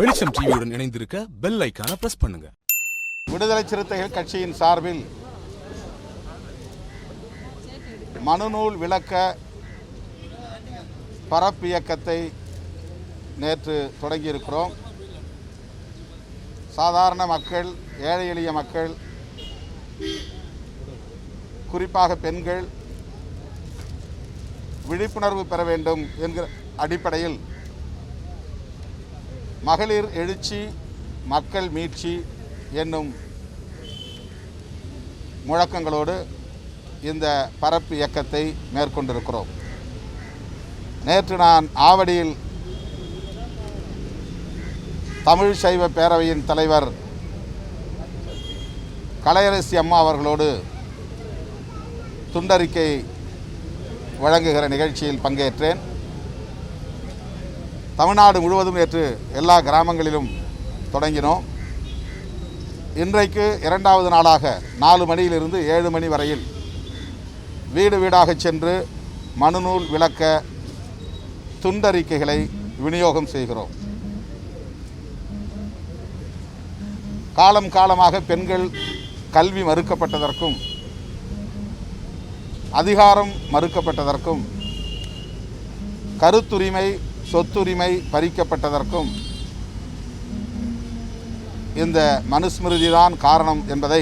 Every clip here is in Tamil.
வெளிச்சம் டிவியுடன் இணைந்திருக்க பெல் ஐகானை பிரஸ் பண்ணுங்க. விடுதலை சிறுத்தைகள் கட்சியின் சார்பில் மனுநூல் விளக்க பரப்பு இயக்கத்தை நேற்று தொடங்கியிருக்கிறோம். சாதாரண மக்கள், ஏழை எளிய மக்கள், குறிப்பாக பெண்கள் விழிப்புணர்வு பெற வேண்டும் என்கிற அடிப்படையில் மகளிர் எழுச்சி மக்கள் மீட்சி என்னும் முழக்கங்களோடு இந்த பரப்பு இயக்கத்தை மேற்கொண்டிருக்கிறோம். நேற்று நான் ஆவடியில் தமிழ் சைவ பேரவையின் தலைவர் கலையரசி அம்மா அவர்களோடு துண்டறிக்கை வழங்குகிற நிகழ்ச்சியில் பங்கேற்றேன். தமிழ்நாடு முழுவதும் நேற்று எல்லா கிராமங்களிலும் தொடங்கினோம். இன்றைக்கு இரண்டாவது நாளாக 4 மணியிலிருந்து 7 மணி வரையில் வீடு வீடாக சென்று மனுநூல் விளக்க துண்டறிக்கைகளை விநியோகம் செய்கிறோம். காலம் காலமாக பெண்கள் கல்வி மறுக்கப்பட்டதற்கும் அதிகாரம் மறுக்கப்பட்டதற்கும் கருத்துரிமை சொத்துரிமை பறிக்கப்பட்டதற்கும் இந்த மனுஸ்மிருதி தான் காரணம் என்பதை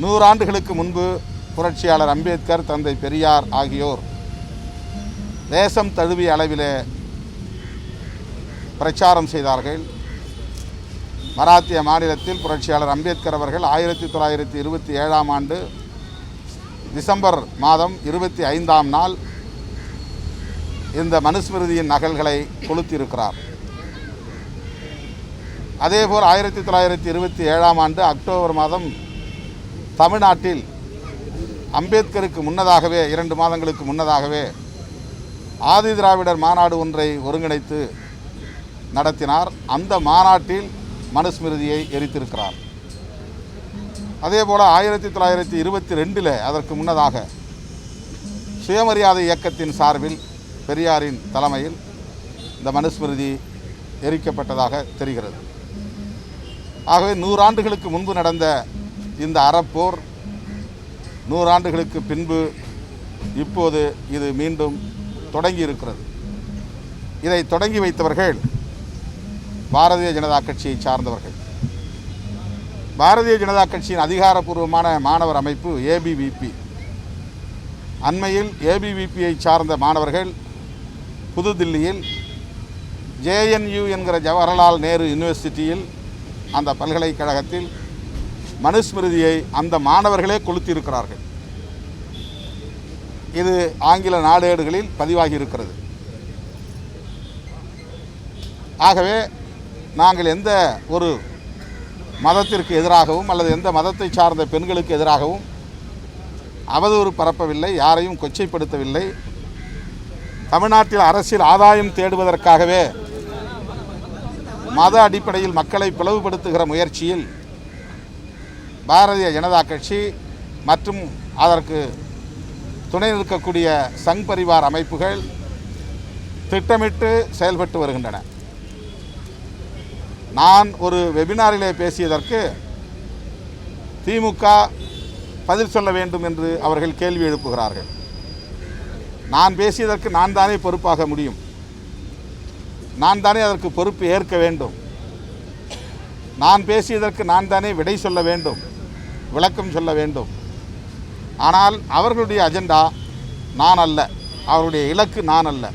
100 ஆண்டுகளுக்கு முன்பு புரட்சியாளர் அம்பேத்கர், தந்தை பெரியார் ஆகியோர் தேசம் தழுவிய அளவிலே பிரச்சாரம் செய்தார்கள். மராத்திய மாநிலத்தில் புரட்சியாளர் அம்பேத்கர் அவர்கள் 1927ஆம் ஆண்டு டிசம்பர் மாதம் 25ஆம் நாள் இந்த மனுஸ்மிருதியின் நகல்களை கொளுத்தியிருக்கிறார். அதேபோல் 1927ஆம் ஆண்டு அக்டோபர் மாதம் தமிழ்நாட்டில் அம்பேத்கருக்கு முன்னதாகவே 2 மாதங்களுக்கு முன்னதாகவே ஆதி திராவிடர் மாநாடு ஒன்றை ஒருங்கிணைத்து நடத்தினார். அந்த மாநாட்டில் மனுஸ்மிருதியை எரித்திருக்கிறார். அதேபோல் 1922 அதற்கு முன்னதாக சுயமரியாதை இயக்கத்தின் சார்பில் பெரியாரின் தலைமையில் இந்த மனுஸ்மிருதி எரிக்கப்பட்டதாக தெரிகிறது. ஆகவே 100 ஆண்டுகளுக்கு முன்பு நடந்த இந்த அறப்போர் 100 ஆண்டுகளுக்கு பின்பு இப்போது இது மீண்டும் தொடங்கி இருக்கிறது. இதை தொடங்கி வைத்தவர்கள் பாரதிய ஜனதா கட்சியை சார்ந்தவர்கள். பாரதிய ஜனதா கட்சியின் அதிகாரப்பூர்வமான மாணவர் அமைப்பு ஏபிவிபி. அண்மையில் ஏபிவிபியை சார்ந்த மாணவர்கள் புதுதில்லியில் ஜேஎன்யூ என்கிற ஜவஹர்லால் நேரு யூனிவர்சிட்டியில் அந்த பல்கலைக்கழகத்தில் மனுஸ்மிருதியை அந்த மாணவர்களே கொளுத்தியிருக்கிறார்கள். இது ஆங்கில நாளேடுகளில் பதிவாகி இருக்கிறது. ஆகவே நாங்கள் எந்த ஒரு மதத்திற்கு எதிராகவும் அல்லது எந்த மதத்தை சார்ந்த பெண்களுக்கு எதிராகவும் அவதூறு பரப்பவில்லை, யாரையும் கொச்சைப்படுத்தவில்லை. தமிழ்நாட்டில் அரசியல் ஆதாயம் தேடுவதற்காகவே மத அடிப்படையில் மக்களை பிளவுபடுத்துகிற முயற்சியில் பாரதிய ஜனதா கட்சி மற்றும் அதற்கு துணை நிற்கக்கூடிய சங் பரிவார் அமைப்புகள் திட்டமிட்டு செயல்பட்டு வருகின்றன. நான் ஒரு வெபினாரிலே பேசியதற்கு திமுக பதில் சொல்ல வேண்டும் என்று அவர்கள் கேள்வி எழுப்புகிறார்கள். நான் பேசியதற்கு நான் தானே பொறுப்பாக முடியும், நான் தானே அதற்கு பொறுப்பு ஏற்க வேண்டும். நான் பேசியதற்கு நான் தானே விடை சொல்ல வேண்டும், விளக்கம் சொல்ல வேண்டும். ஆனால் அவர்களுடைய அஜெண்டா நான் அல்ல, அவருடைய இலக்கு நான் அல்ல.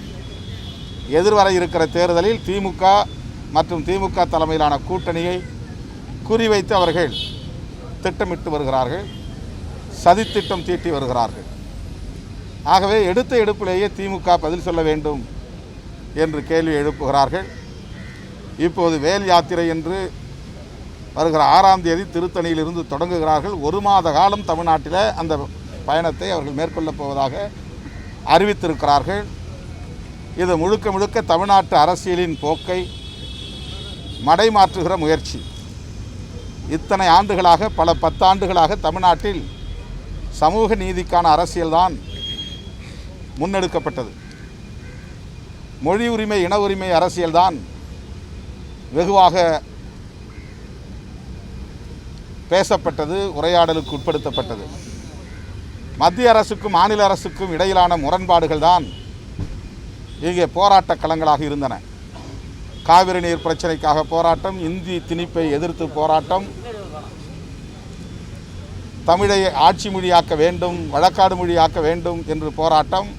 எதிர்வர இருக்கிற தேர்தலில் திமுக மற்றும் திமுக தலைமையிலான கூட்டணியை குறிவைத்து அவர்கள் திட்டமிட்டு வருகிறார்கள், சதித்திட்டம் தீட்டி வருகிறார்கள். ஆகவே எடுத்த எடுப்பிலேயே திமுக பதில் சொல்ல வேண்டும் என்று கேள்வி எழுப்புகிறார்கள். இப்போது வேல் யாத்திரை என்று வருகிற 6ஆம் தேதி திருத்தணியிலிருந்து தொடங்குகிறார்கள். 1 மாத காலம் தமிழ்நாட்டில் அந்த பயணத்தை அவர்கள் மேற்கொள்ளப் போவதாக அறிவித்திருக்கிறார்கள். இது முழுக்க முழுக்க தமிழ்நாட்டு அரசியலின் போக்கை மடைமாற்றுகிற முயற்சி. இத்தனை ஆண்டுகளாக, பல 10 ஆண்டுகளாக தமிழ்நாட்டில் சமூக நீதிக்கான அரசியல்தான் முன்னெடுக்கப்பட்டது. மொழி உரிமை, இன உரிமை அரசியல்தான் வெகுவாக பேசப்பட்டது, உரையாடலுக்கு உட்படுத்தப்பட்டது. மத்திய அரசுக்கும் மாநில அரசுக்கும் இடையிலான முரண்பாடுகள் தான் இங்கே போராட்ட களங்களாக இருந்தன. காவிரி நீர் பிரச்சனைக்காக போராட்டம், இந்தி திணிப்பை எதிர்த்து போராட்டம், தமிழை ஆட்சி மொழியாக்க வேண்டும், வழக்காடு மொழியாக்க வேண்டும் என்று போராட்டம்,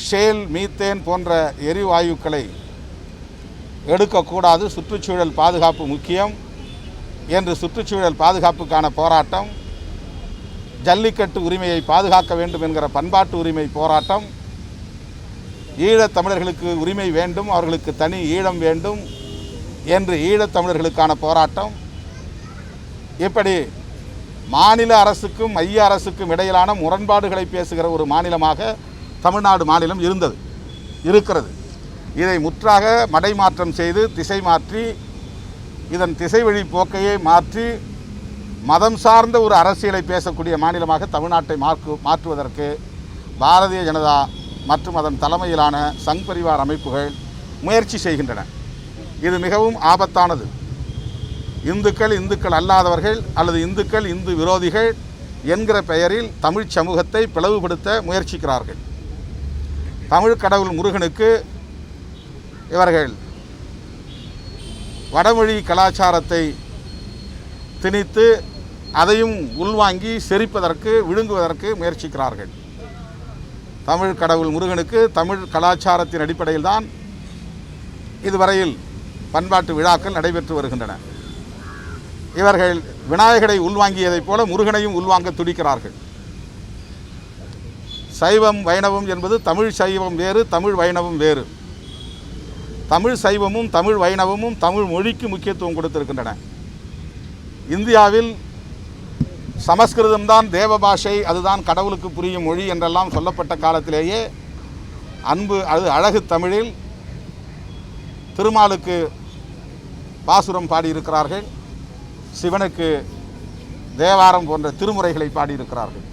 ஷேல், மீத்தேன் போன்ற எரிவாயுக்களை எடுக்கக்கூடாது, சுற்றுச்சூழல் பாதுகாப்பு முக்கியம் என்று சுற்றுச்சூழல் பாதுகாப்புக்கான போராட்டம், ஜல்லிக்கட்டு உரிமையை பாதுகாக்க வேண்டும் என்கிற பண்பாட்டு உரிமை போராட்டம், ஈழத் தமிழர்களுக்கு உரிமை வேண்டும், அவர்களுக்கு தனி ஈழம் வேண்டும் என்று ஈழத் தமிழர்களுக்கான போராட்டம், இப்படி மாநில அரசுக்கும் மைய அரசுக்கும் இடையிலான முரண்பாடுகளை பேசுகிற ஒரு மாநிலமாக தமிழ்நாடு மாநிலம் இருக்கிறது. இதை முற்றாக மடைமாற்றம் செய்து திசை மாற்றி, இதன் திசை வழி போக்கையை மாற்றி மதம் சார்ந்த ஒரு அரசியலை பேசக்கூடிய மாநிலமாக தமிழ்நாட்டை மாற்றுவதற்கு பாரதிய ஜனதா மற்றும் அதன் தலைமையிலான சங் பரிவார் அமைப்புகள் முயற்சி செய்கின்றன. இது மிகவும் ஆபத்தானது. இந்துக்கள் அல்லாதவர்கள் அல்லது இந்து விரோதிகள் என்கிற பெயரில் தமிழ் சமூகத்தை பிளவுபடுத்த முயற்சிக்கிறார்கள். தமிழ் கடவுள் முருகனுக்கு இவர்கள் வடமொழி கலாச்சாரத்தை திணித்து அதையும் உள்வாங்கி செரிப்பதற்கு, விழுங்குவதற்கு முயற்சிக்கிறார்கள். தமிழ் கடவுள் முருகனுக்கு தமிழ் கலாச்சாரத்தின் அடிப்படையில் தான் இதுவரையில் பண்பாட்டு விழாக்கள் நடைபெற்று வருகின்றன. இவர்கள் விநாயகரை உள்வாங்கியதைப் போல முருகனையும் உள்வாங்க துடிக்கிறார்கள். சைவம் வைணவம் என்பது தமிழ் சைவம் வேறு, தமிழ் வைணவம் வேறு. தமிழ் சைவமும் தமிழ் வைணவமும் தமிழ் மொழிக்கு முக்கியத்துவம் கொடுத்திருக்கின்றன. இந்தியாவில் சமஸ்கிருதம்தான் தேவ பாஷை, அதுதான் கடவுளுக்கு புரியும் மொழி என்றெல்லாம் சொல்லப்பட்ட காலத்திலேயே அது அழகு தமிழில் திருமாலுக்கு பாசுரம் பாடியிருக்கிறார்கள், சிவனுக்கு தேவாரம் போன்ற திருமுறைகளை பாடியிருக்கிறார்கள்.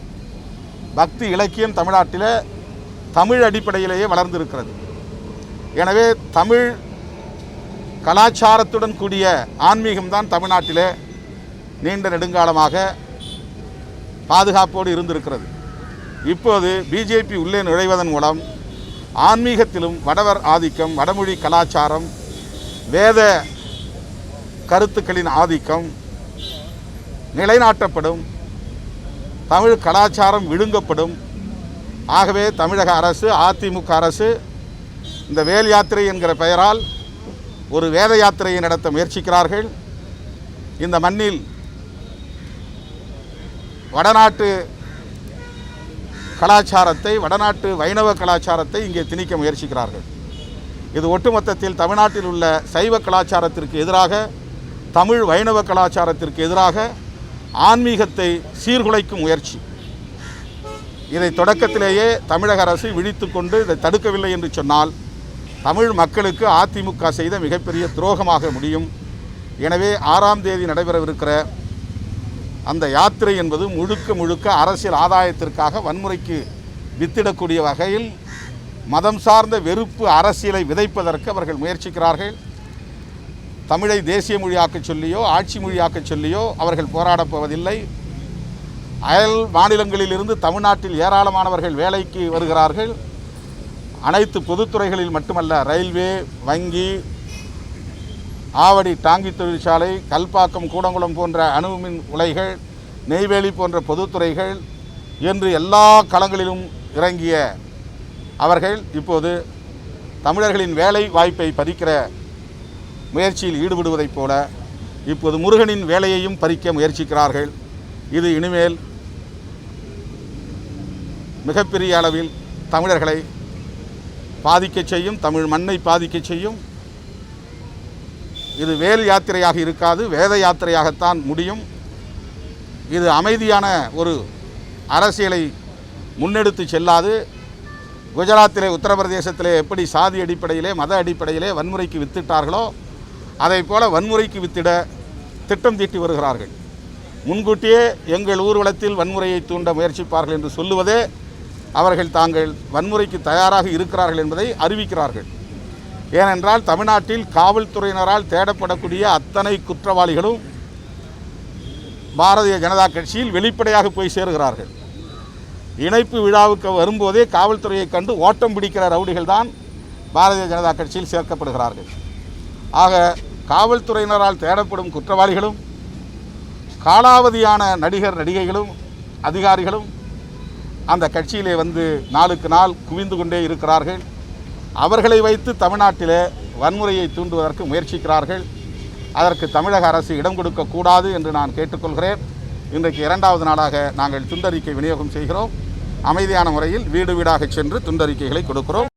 பக்தி இலக்கியம் தமிழ்நாட்டில் தமிழ் அடிப்படையிலேயே வளர்ந்திருக்கிறது. எனவே தமிழ் கலாச்சாரத்துடன் கூடிய ஆன்மீகம்தான் தமிழ்நாட்டிலே நீண்ட நெடுங்காலமாக பாதுகாப்போடு இருந்திருக்கிறது. இப்போது பிஜேபி உள்ளே நுழைவதன் மூலம் ஆன்மீகத்திலும் வடவர் ஆதிக்கம், வடமொழி கலாச்சாரம், வேத கருத்துக்களின் ஆதிக்கம் நிலைநாட்டப்படும், தமிழ் கலாச்சாரம் விழுங்கப்படும். ஆகவே தமிழக அரசு, அதிமுக அரசு இந்த வேல் யாத்திரை என்கிற பெயரால் ஒரு வேத யாத்திரையை நடத்த முயற்சிக்கிறார்கள். இந்த மண்ணில் வடநாட்டு கலாச்சாரத்தை, வடநாட்டு வைணவ கலாச்சாரத்தை இங்கே திணிக்க முயற்சிக்கிறார்கள். இது ஒட்டுமொத்தத்தில் தமிழ்நாட்டில் உள்ள சைவ கலாச்சாரத்திற்கு எதிராக, தமிழ் வைணவ கலாச்சாரத்திற்கு எதிராக ஆன்மீகத்தை சீர்குலைக்கும் முயற்சி. இதை தொடக்கத்திலேயே தமிழக அரசு விழித்து கொண்டு இதை தடுக்கவில்லை என்று சொன்னால் தமிழ் மக்களுக்கு அதிமுக செய்த மிகப்பெரிய துரோகமாக முடியும். எனவே 6ஆம் தேதி நடைபெறவிருக்கிற அந்த யாத்திரை என்பது முழுக்க அரசியல் ஆதாயத்திற்காக வன்முறைக்கு வித்திடக்கூடிய வகையில் மதம் சார்ந்த வெறுப்பு அரசியலை விதைப்பதற்கு அவர்கள் முயற்சிக்கிறார்கள். தமிழை தேசிய மொழியாக்கச் சொல்லியோ ஆட்சி மொழியாக்கச் சொல்லியோ அவர்கள் போராடப் போவதில்லை. அயல் மாநிலங்களிலிருந்து தமிழ்நாட்டில் ஏராளமானவர்கள் வேலைக்கு வருகிறார்கள். அனைத்து பொதுத்துறைகளில் மட்டுமல்ல, ரயில்வே, வங்கி, ஆவடி டாங்கி தொழிற்சாலை, கல்பாக்கம், கூடங்குளம் போன்ற அணுமின் உலைகள், நெய்வேலி போன்ற பொதுத்துறைகள் என்று எல்லா களங்களிலும் இறங்கிய அவர்கள் இப்போது தமிழர்களின் வேலை வாய்ப்பை பறிக்கிற முயற்சியில் ஈடுபடுவதைப் போல இப்போது முருகனின் வேலையையும் பறிக்க முயற்சிக்கிறார்கள். இது இனிமேல் மிகப்பெரிய அளவில் தமிழர்களை பாதிக்கச் செய்யும், தமிழ் மண்ணை பாதிக்கச் செய்யும். இது வேல் யாத்திரையாக இருக்காது, வேத யாத்திரையாகத்தான் முடியும். இது அமைதியான ஒரு அரசியலை முன்னெடுத்து செல்லாது. குஜராத்திலே, உத்தரப்பிரதேசத்திலே எப்படி சாதி அடிப்படையிலே, மத அடிப்படையிலே வன்முறைக்கு வித்திட்டார்களோ அதை போல வன்முறைக்கு வித்திட திட்டம் தீட்டி வருகிறார்கள். முன்கூட்டியே எங்கள் ஊர்வலத்தில் வன்முறையை தூண்ட முயற்சிப்பார்கள் என்று சொல்லுவதே அவர்கள் தாங்கள் வன்முறைக்கு தயாராக இருக்கிறார்கள் என்பதை அறிவிக்கிறார்கள். ஏனென்றால் தமிழ்நாட்டில் காவல்துறையினரால் தேடப்படக்கூடிய அத்தனை குற்றவாளிகளும் பாரதிய ஜனதா கட்சியில் வெளிப்படையாக போய் சேருகிறார்கள். இணைப்பு விழாவுக்கு வரும்போதே காவல்துறையை கண்டு ஓட்டம் பிடிக்கிற ரவுடிகள் தான் பாரதிய ஜனதா கட்சியில் சேர்க்கப்படுகிறார்கள். ஆக காவல்துறையினரால் தேடப்படும் குற்றவாளிகளும் காலாவதியான நடிகர் நடிகைகளும் அதிகாரிகளும் அந்த கட்சியிலே வந்து நாளுக்கு நாள் குவிந்து கொண்டே இருக்கிறார்கள். அவர்களை வைத்து தமிழ்நாட்டிலே வன்முறையை தூண்டுவதற்கு முயற்சிக்கிறார்கள். அதற்கு தமிழக அரசு இடம் கொடுக்கக்கூடாது என்று நான் கேட்டுக்கொள்கிறேன். இன்றைக்கு 2வது நாளாக நாங்கள் துண்டறிக்கை விநியோகம் செய்கிறோம். அமைதியான முறையில் வீடு வீடாக சென்று துண்டறிக்கைகளை கொடுக்கிறோம்.